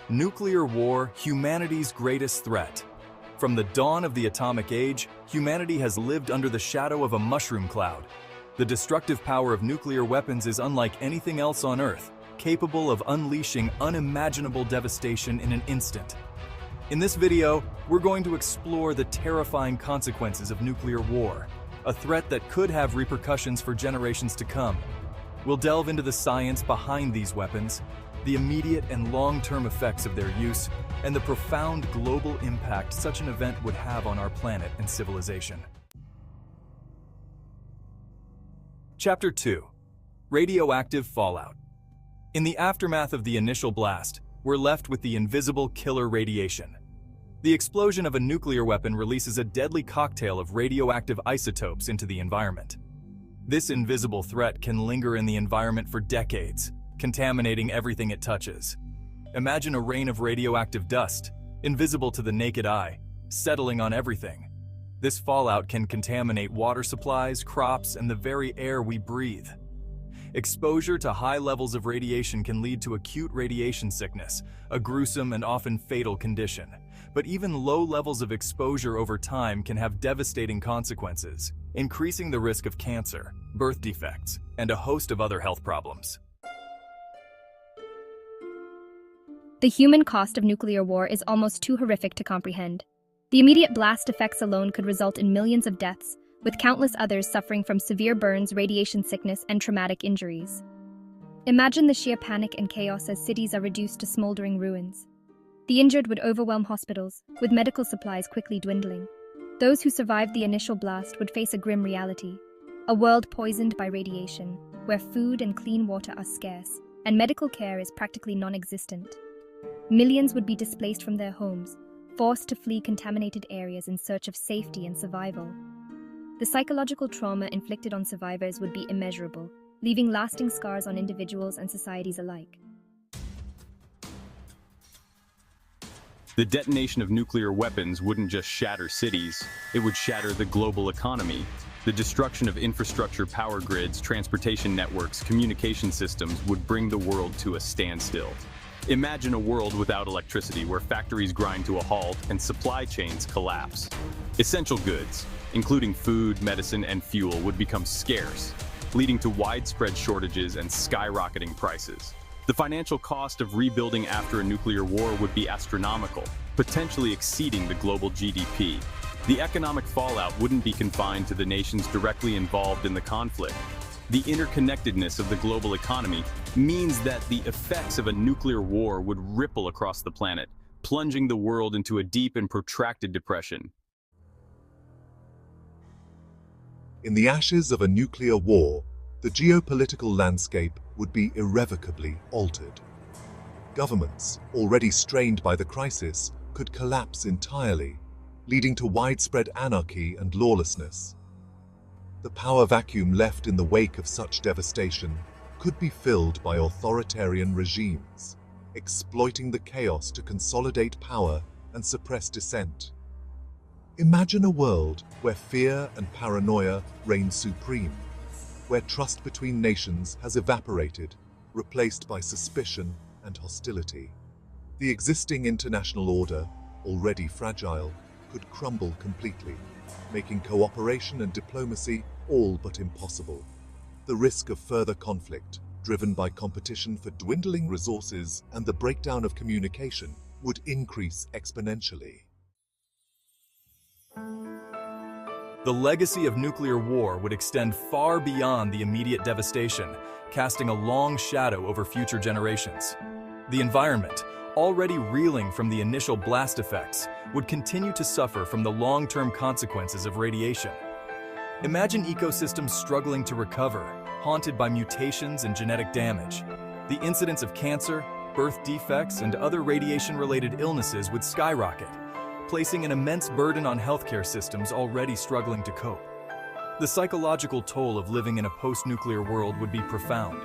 Nuclear war, humanity's greatest threat. From the dawn of the atomic age, humanity has lived under the shadow of a mushroom cloud. The destructive power of nuclear weapons is unlike anything else on Earth, capable of unleashing unimaginable devastation in an instant. In this video, we're going to explore the terrifying consequences of nuclear war, a threat that could have repercussions for generations to come. We'll delve into the science behind these weapons, the immediate and long-term effects of their use, and the profound global impact such an event would have on our planet and civilization. Chapter 2. Radioactive Fallout. In the aftermath of the initial blast, we're left with the invisible killer radiation. The explosion of a nuclear weapon releases a deadly cocktail of radioactive isotopes into the environment. This invisible threat can linger in the environment for decades, contaminating everything it touches. Imagine a rain of radioactive dust, invisible to the naked eye, settling on everything. This fallout can contaminate water supplies, crops, and the very air we breathe. Exposure to high levels of radiation can lead to acute radiation sickness, a gruesome and often fatal condition. But even low levels of exposure over time can have devastating consequences, increasing the risk of cancer, birth defects, and a host of other health problems. The human cost of nuclear war is almost too horrific to comprehend. The immediate blast effects alone could result in millions of deaths, with countless others suffering from severe burns, radiation sickness, and traumatic injuries. Imagine the sheer panic and chaos as cities are reduced to smoldering ruins. The injured would overwhelm hospitals, with medical supplies quickly dwindling. Those who survived the initial blast would face a grim reality, a world poisoned by radiation, where food and clean water are scarce, and medical care is practically non-existent. Millions would be displaced from their homes, forced to flee contaminated areas in search of safety and survival. The psychological trauma inflicted on survivors would be immeasurable, leaving lasting scars on individuals and societies alike. The detonation of nuclear weapons wouldn't just shatter cities, it would shatter the global economy. The destruction of infrastructure, power grids, transportation networks, communication systems would bring the world to a standstill. Imagine a world without electricity where factories grind to a halt and supply chains collapse. Essential goods, including food, medicine, and fuel, would become scarce, leading to widespread shortages and skyrocketing prices. The financial cost of rebuilding after a nuclear war would be astronomical, potentially exceeding the global GDP. The economic fallout wouldn't be confined to the nations directly involved in the conflict. The interconnectedness of the global economy means that the effects of a nuclear war would ripple across the planet, plunging the world into a deep and protracted depression. In the ashes of a nuclear war, the geopolitical landscape would be irrevocably altered. Governments, already strained by the crisis, could collapse entirely, leading to widespread anarchy and lawlessness. The power vacuum left in the wake of such devastation could be filled by authoritarian regimes, exploiting the chaos to consolidate power and suppress dissent. Imagine a world where fear and paranoia reign supreme, where trust between nations has evaporated, replaced by suspicion and hostility. The existing international order, already fragile, could crumble completely, making cooperation and diplomacy all but impossible. The risk of further conflict, driven by competition for dwindling resources and the breakdown of communication, would increase exponentially. The legacy of nuclear war would extend far beyond the immediate devastation, casting a long shadow over future generations. The environment, already reeling from the initial blast effects, would continue to suffer from the long-term consequences of radiation. Imagine ecosystems struggling to recover, haunted by mutations and genetic damage. The incidence of cancer, birth defects, and other radiation-related illnesses would skyrocket, placing an immense burden on healthcare systems already struggling to cope. The psychological toll of living in a post-nuclear world would be profound.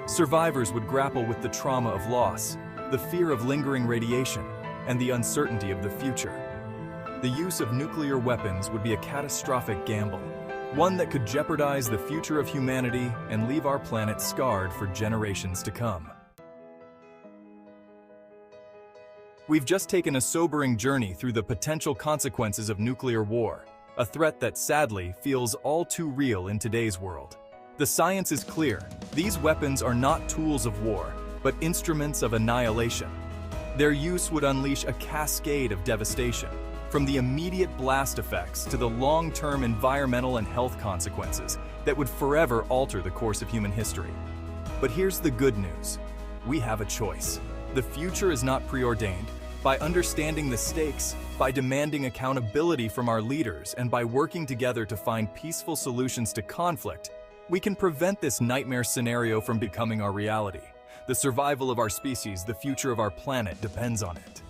Survivors would grapple with the trauma of loss, the fear of lingering radiation, and the uncertainty of the future. The use of nuclear weapons would be a catastrophic gamble, one that could jeopardize the future of humanity and leave our planet scarred for generations to come. We've just taken a sobering journey through the potential consequences of nuclear war, a threat that sadly feels all too real in today's world. The science is clear. These weapons are not tools of war, but instruments of annihilation. Their use would unleash a cascade of devastation, from the immediate blast effects to the long-term environmental and health consequences that would forever alter the course of human history. But here's the good news. We have a choice. The future is not preordained. By understanding the stakes, by demanding accountability from our leaders, and by working together to find peaceful solutions to conflict, we can prevent this nightmare scenario from becoming our reality. The survival of our species, the future of our planet, depends on it.